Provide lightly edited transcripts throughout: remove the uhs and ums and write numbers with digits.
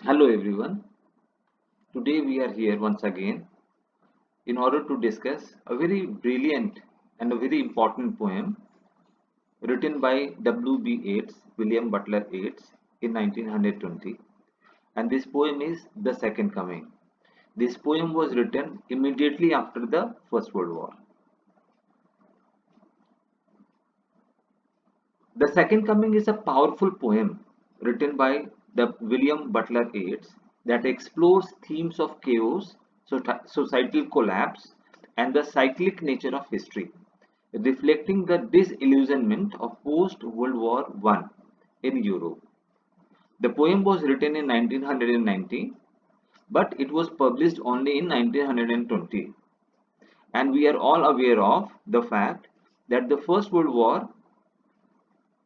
Hello everyone. Today we are here once again in order to discuss a very brilliant and a very important poem written by W.B. Yeats, William Butler Yeats in 1920. And this poem is The Second Coming. This poem was written immediately after the First World War. The Second Coming is a powerful poem written by the William Butler Yeats that explores themes of chaos, societal collapse, and the cyclic nature of history, reflecting the disillusionment of post-World War I in Europe. The poem was written in 1990, but it was published only in 1920. And we are all aware of the fact that the First World War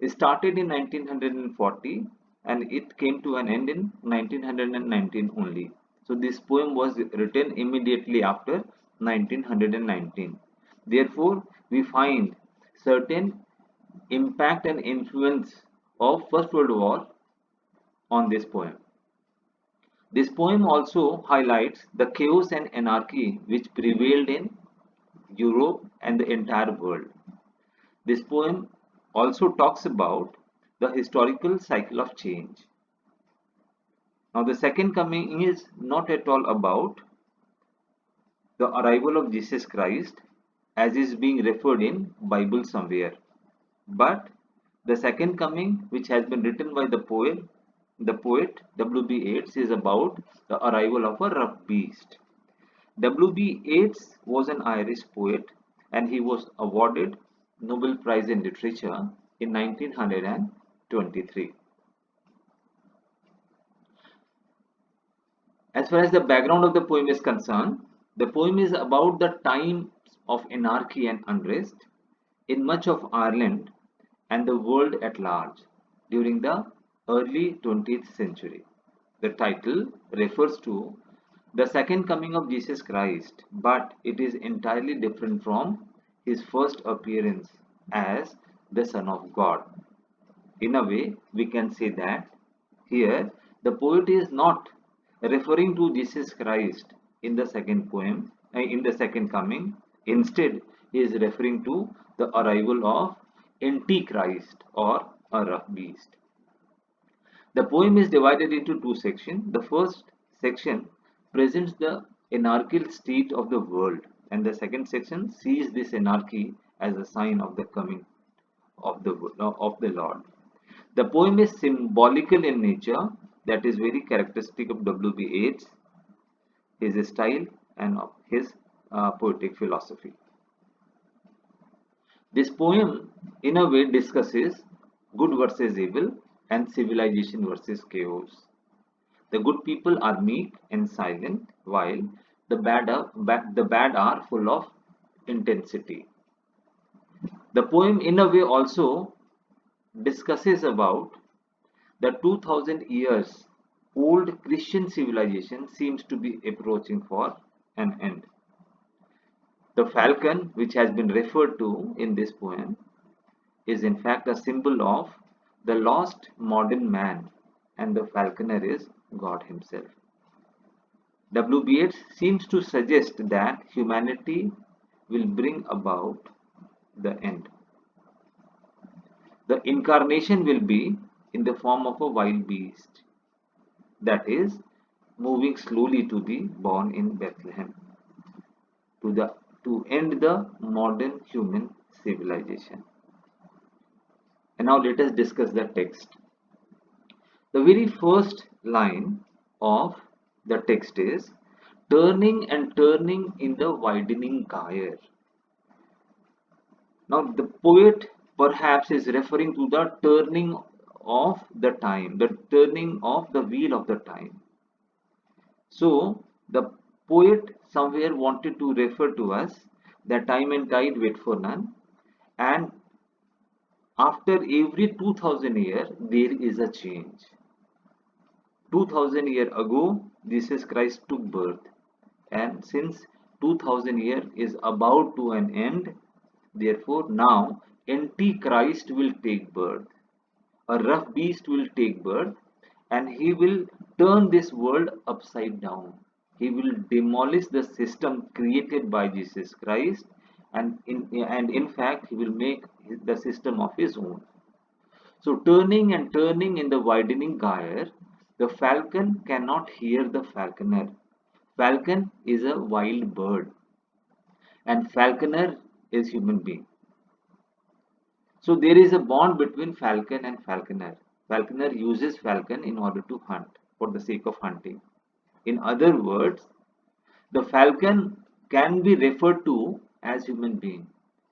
started in 1940 and it came to an end in 1919 only. So this poem was written immediately after 1919. Therefore, we find certain impact and influence of First World War on this poem. This poem also highlights the chaos and anarchy which prevailed in Europe and the entire world. This poem also talks about the historical cycle of change. Now, the second coming is not at all about the arrival of Jesus Christ as is being referred in Bible somewhere, but the second coming, which has been written by the poet W.B. Yeats, is about the arrival of a rough beast. W.B. Yeats was an Irish poet and he was awarded Nobel Prize in Literature in 1923. As far as the background of the poem is concerned, the poem is about the times of anarchy and unrest in much of Ireland and the world at large during the early 20th century. The title refers to the second coming of Jesus Christ, but it is entirely different from his first appearance as the Son of God. In a way, we can say that here the poet is not referring to Jesus Christ in the second poem, in the second coming. Instead, he is referring to the arrival of Antichrist or a rough beast. The poem is divided into two sections. The first section presents the anarchical state of the world, and the second section sees this anarchy as a sign of the coming of the Lord. The poem is symbolical in nature, that is very characteristic of W.B. Yeats, his style and of his poetic philosophy. This poem, in a way, discusses good versus evil and civilization versus chaos. The good people are meek and silent, while the bad are full of intensity. The poem, in a way, also discusses about the 2000 years old Christian civilization seems to be approaching for an end. The falcon, which has been referred to in this poem, is in fact a symbol of the lost modern man, and the falconer is God Himself. W.B. Yeats seems to suggest that humanity will bring about the end. The incarnation will be in the form of a wild beast, that is, moving slowly to be born in Bethlehem, to the to end the modern human civilization. And now let us discuss the text. The very first line of the text is turning and turning in the widening gyre. Now the poet perhaps is referring to the turning of the time, the turning of the wheel of the time. So the poet somewhere wanted to refer to us that time and tide wait for none, and after every 2000 years there is a change. 2000 years ago Jesus Christ took birth, and since 2000 years is about to an end, therefore now Antichrist will take birth. A rough beast will take birth, and he will turn this world upside down. He will demolish the system created by Jesus Christ, and in fact, he will make the system of his own. So, turning and turning in the widening gyre, the falcon cannot hear the falconer. Falcon is a wild bird, and falconer is human being. So there is a bond between falcon and falconer. Falconer uses falcon in order to hunt for the sake of hunting. In other words, the falcon can be referred to as human being,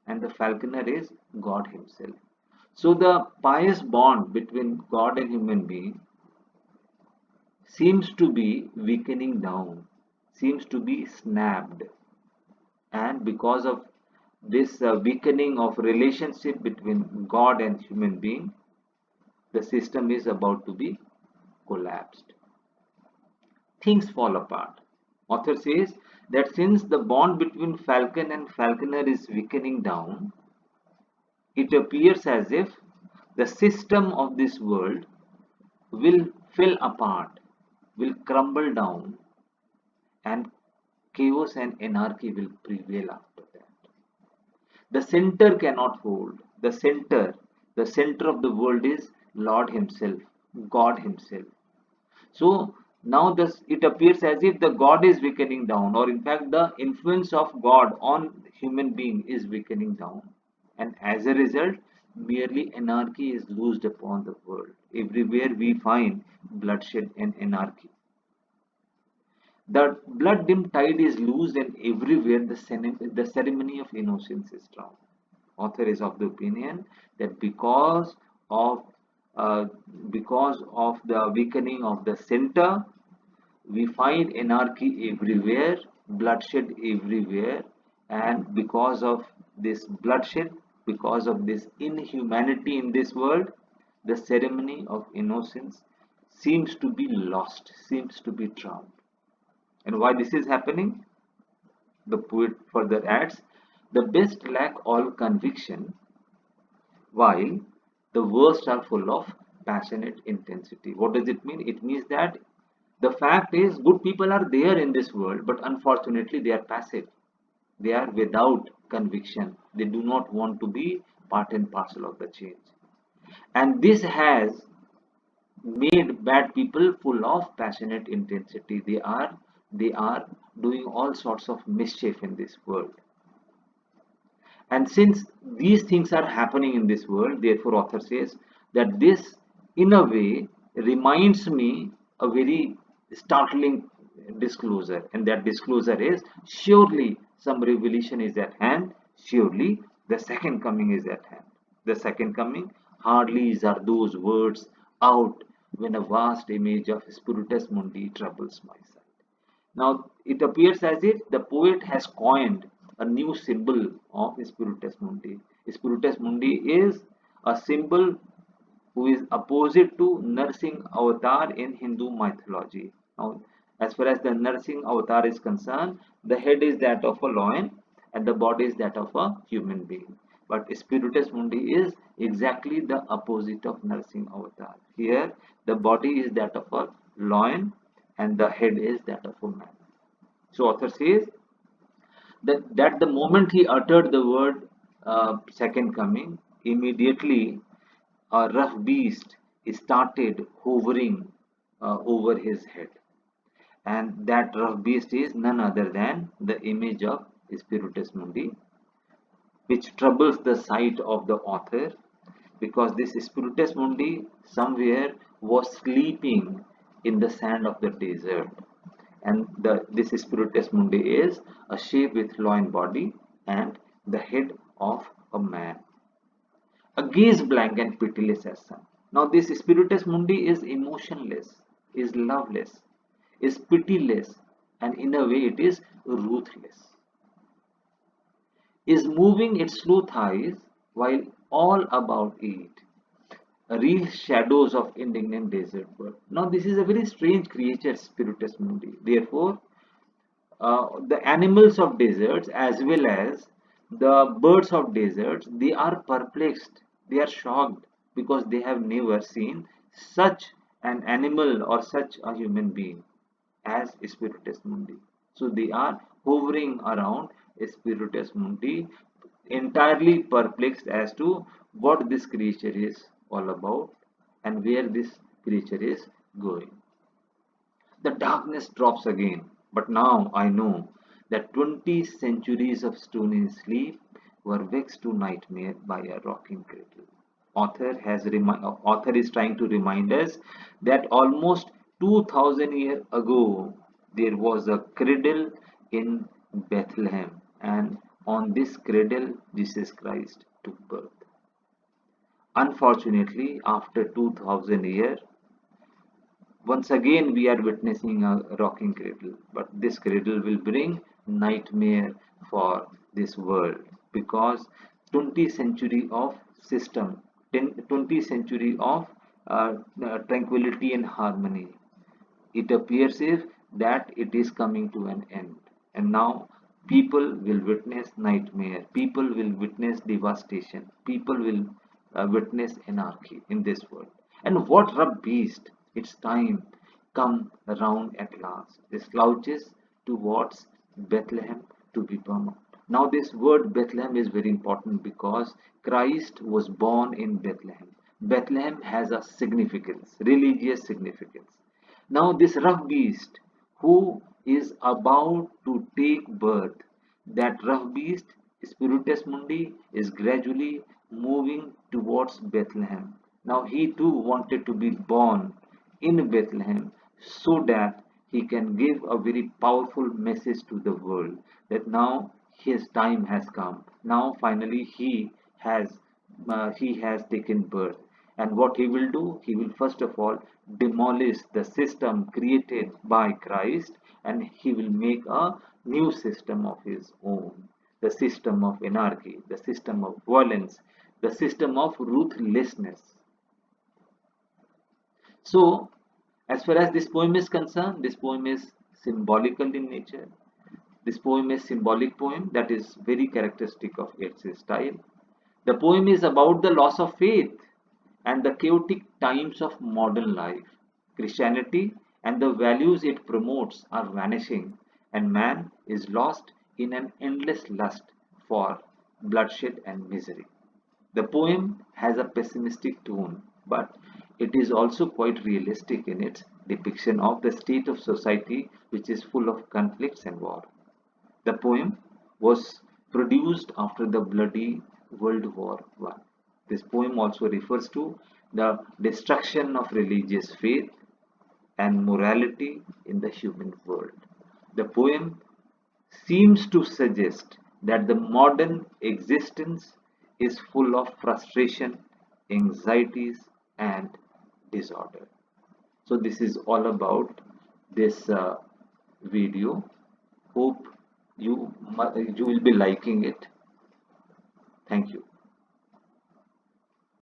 and the falconer is God himself. So the pious bond between God and human being seems to be weakening down, seems to be snapped, and because of this weakening of relationship between God and human being, the system is about to be collapsed. Things fall apart. Author says that since the bond between falcon and falconer is weakening down, it appears as if the system of this world will fall apart, will crumble down, and chaos and anarchy will prevail after that. The center cannot hold. The center of the world is Lord Himself, God Himself. So now it appears as if the God is weakening down, or in fact, the influence of God on human being is weakening down. And as a result, merely anarchy is loosed upon the world. Everywhere we find bloodshed and anarchy. The blood dim tide is loosed, and everywhere the ceremony of innocence is drowned. Author is of the opinion that of uh, because of the weakening of the center, we find anarchy everywhere, bloodshed everywhere, and because of this bloodshed, because of this inhumanity in this world, the ceremony of innocence seems to be lost, seems to be drowned. And why this is happening? The poet further adds, the best lack all conviction, while the worst are full of passionate intensity. What does it mean? It means that the fact is, good people are there in this world, but unfortunately, they are passive. They are without conviction. They do not want to be part and parcel of the change. And this has made bad people full of passionate intensity. They are doing all sorts of mischief in this world. And since these things are happening in this world, therefore, author says that this, in a way, reminds me a very startling disclosure. And that disclosure is surely some revelation is at hand, surely the second coming is at hand. The second coming, hardly are those words out when a vast image of Spiritus Mundi troubles my sight. Now, it appears as if the poet has coined a new symbol of Spiritus Mundi. Spiritus Mundi is a symbol who is opposite to Narsingh avatar in Hindu mythology. Now, as far as the Narsingh avatar is concerned, the head is that of a lion and the body is that of a human being. But Spiritus Mundi is exactly the opposite of Narsingh avatar. Here, the body is that of a lion and the head is that of a man. So, author says that the moment he uttered the word second coming, immediately a rough beast started hovering over his head. And that rough beast is none other than the image of Spiritus Mundi, which troubles the sight of the author because this Spiritus Mundi somewhere was sleeping in the sand of the desert. And this Spiritus Mundi is a shape with lion body and the head of a man. A gaze blank and pitiless as sun. Now this Spiritus Mundi is emotionless, is loveless, is pitiless, and in a way it is ruthless. Is moving its slow thighs while all about it real shadows of indignant desert world. Now this is a very strange creature, Spiritus Mundi. Therefore, the animals of deserts as well as the birds of deserts, they are perplexed, they are shocked because they have never seen such an animal or such a human being as Spiritus Mundi. So they are hovering around Spiritus Mundi, entirely perplexed as to what this creature is all about and where this creature is going. The darkness drops again, but now I know that 20 centuries of stony sleep were vexed to nightmare by a rocking cradle. Author is trying to remind us that almost 2000 years ago there was a cradle in Bethlehem, and on this cradle Jesus Christ took birth. Unfortunately, after 2000 years, once again we are witnessing a rocking cradle, but this cradle will bring nightmare for this world because 20 century of system, 20 century of tranquility and harmony, it appears if that it is coming to an end, and now people will witness nightmare, people will witness devastation, people will witness anarchy in this world. And what rough beast, its time come around at last, it slouches towards Bethlehem to be born. Now this word Bethlehem is very important because Christ was born in Bethlehem. Bethlehem has a significance, religious significance. Now, this rough beast who is about to take birth, that rough beast, Spiritus Mundi, is gradually moving towards Bethlehem. Now, he too wanted to be born in Bethlehem so that he can give a very powerful message to the world that now his time has come. Now, finally, he has taken birth. And what he will do? He will first of all demolish the system created by Christ, and he will make a new system of his own. The system of anarchy, the system of violence, the system of ruthlessness. So, as far as this poem is concerned, this poem is symbolical in nature. This poem is symbolic poem that is very characteristic of Yeats' style. The poem is about the loss of faith and the chaotic times of modern life. Christianity and the values it promotes are vanishing, and man is lost in an endless lust for bloodshed and misery. The poem has a pessimistic tone, but it is also quite realistic in its depiction of the state of society, which is full of conflicts and war. The poem was produced after the bloody World War I. This poem also refers to the destruction of religious faith and morality in the human world. The poem seems to suggest that the modern existence is full of frustration, anxieties, and disorder. So, this is all about this video. Hope you will be liking it. Thank you.